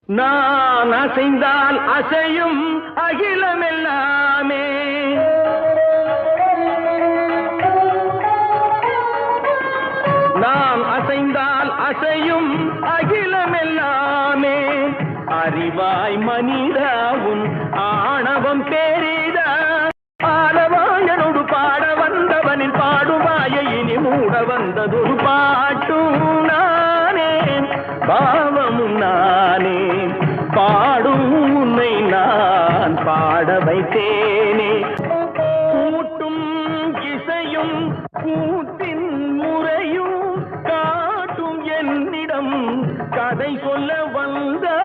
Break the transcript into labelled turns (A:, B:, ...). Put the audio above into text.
A: நான் அசைந்தால் அசையும் அகிலமெல்லாமே, நான் அசைந்தால் அசையும் அகிலமெல்லாமே. அறிவாய் மனிதாவும் ஆணவம் பேரிதா, ஆலவாயனோடு பாட வந்தவனின் பாடுவாயை இனி மூட வந்ததொரு பாட்டும் நானே, பாவமும் நானே. பாடும் உன்னை நான் பாட வைத்தேன்.